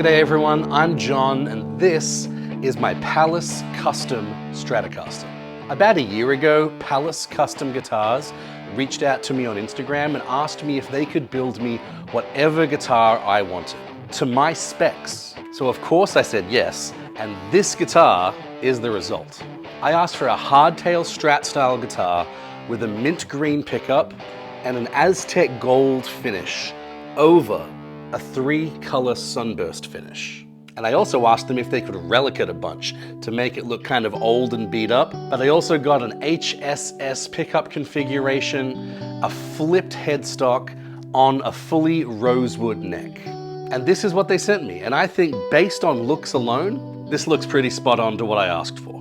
G'day everyone, I'm John and this is my Palace Custom Stratocaster. About a year ago, Palace Custom Guitars reached out to me on Instagram and asked me if they could build me whatever guitar I wanted, to my specs. So of course I said yes, and this guitar is the result. I asked for a hardtail Strat style guitar with a mint green pickup and an Aztec gold finish over a 3-color sunburst finish. And I also asked them if they could relic it a bunch to make it look kind of old and beat up. But I also got an HSS pickup configuration, a flipped headstock on a fully rosewood neck. And this is what they sent me. And I think based on looks alone, this looks pretty spot on to what I asked for.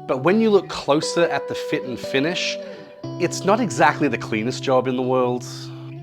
But when you look closer at the fit and finish, it's not exactly the cleanest job in the world,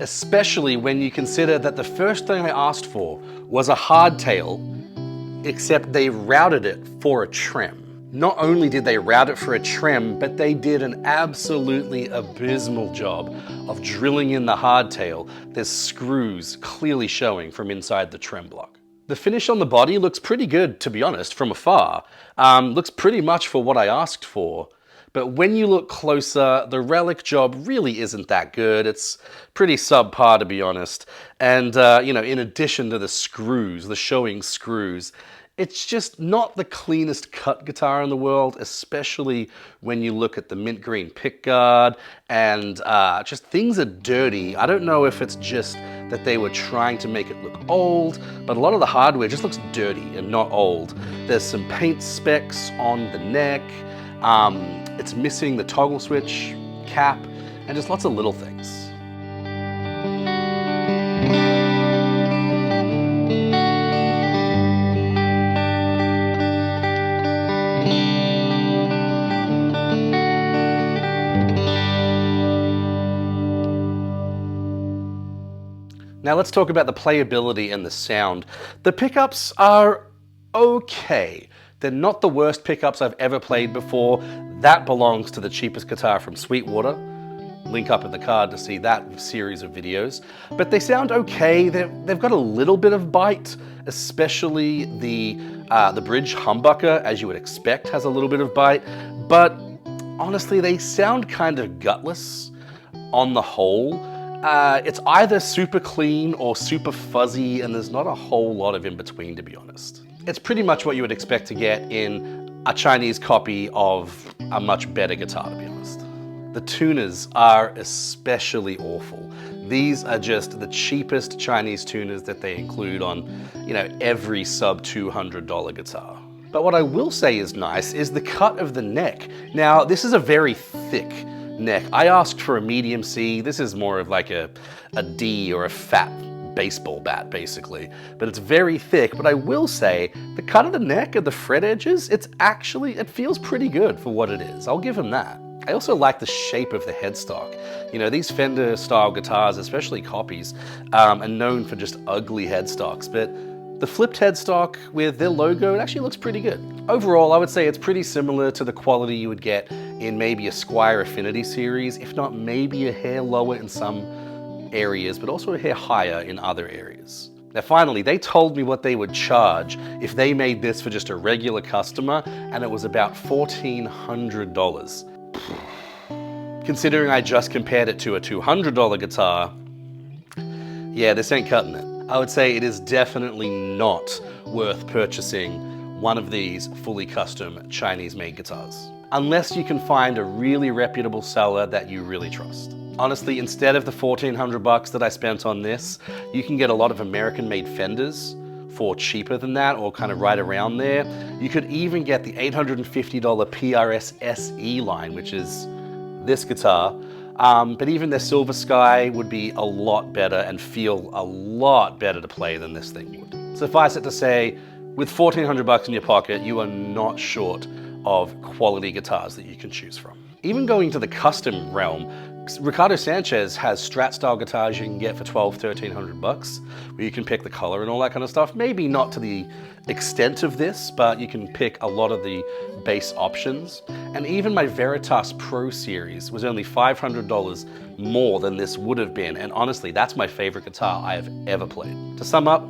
especially when you consider that the first thing I asked for was a hardtail, except they routed it for a trem. Not only did they route it for a trem, but they did an absolutely abysmal job of drilling in the hardtail. There's screws clearly showing from inside the trem block. The finish on the body looks pretty good, to be honest, from afar. Looks pretty much for what I asked for. But when you look closer, the relic job really isn't that good. It's pretty subpar, to be honest. And, in addition to the screws, the showing screws, it's just not the cleanest cut guitar in the world, especially when you look at the mint green pickguard and just things are dirty. I don't know if it's just that they were trying to make it look old, but a lot of the hardware just looks dirty and not old. There's some paint specks on the neck. It's missing the toggle switch cap and just lots of little things. Now let's talk about the playability and the sound. The pickups are okay. They're not the worst pickups I've ever played before. That belongs to the cheapest guitar from Sweetwater. Link up in the card to see that series of videos. But they sound okay. They've got a little bit of bite, especially the bridge humbucker, as you would expect, has a little bit of bite. But honestly, they sound kind of gutless on the whole. It's either super clean or super fuzzy, and there's not a whole lot of in between, to be honest. It's pretty much what you would expect to get in a Chinese copy of a much better guitar, to be honest. The tuners are especially awful. These are just the cheapest Chinese tuners that they include on, every sub $200 guitar. But what I will say is nice is the cut of the neck. Now, this is a very thick neck. I asked for a medium C. This is more of like a D or a fat baseball bat, basically. But it's very thick. But I will say the cut of the neck and the fret edges, it feels pretty good for what it is. I'll give them that. I also like the shape of the headstock. These Fender style guitars, especially copies, are known for just ugly headstocks, but the flipped headstock with their logo, it actually looks pretty good. Overall, I would say it's pretty similar to the quality you would get in maybe a Squier Affinity series, if not maybe a hair lower in some areas, but also a hair higher in other areas. Now finally, they told me what they would charge if they made this for just a regular customer, and it was about $1,400. Considering I just compared it to a $200 guitar, yeah, this ain't cutting it. I would say it is definitely not worth purchasing one of these fully custom Chinese-made guitars, unless you can find a really reputable seller that you really trust. Honestly, instead of the $1,400 that I spent on this, you can get a lot of American-made Fenders for cheaper than that, or kind of right around there. You could even get the $850 PRS SE line, which is this guitar. But even their Silver Sky would be a lot better and feel a lot better to play than this thing would. Suffice it to say, with 1,400 bucks in your pocket, you are not short of quality guitars that you can choose from. Even going to the custom realm, Ricardo Sanchez has Strat style guitars you can get for 1,200–1,300 bucks, where you can pick the color and all that kind of stuff. Maybe not to the extent of this, but you can pick a lot of the bass options. And even my Veritas Pro series was only $500 more than this would have been. And honestly, that's my favorite guitar I have ever played. To sum up,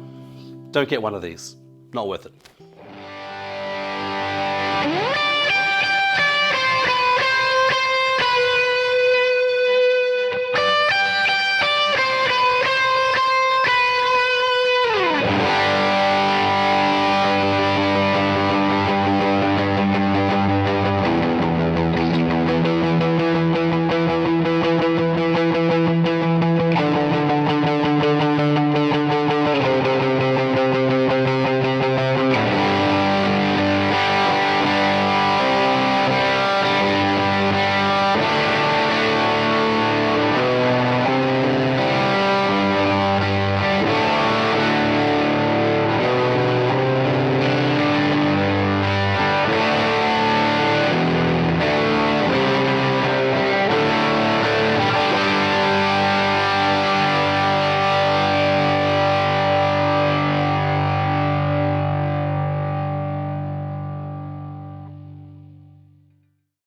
don't get one of these. Not worth it.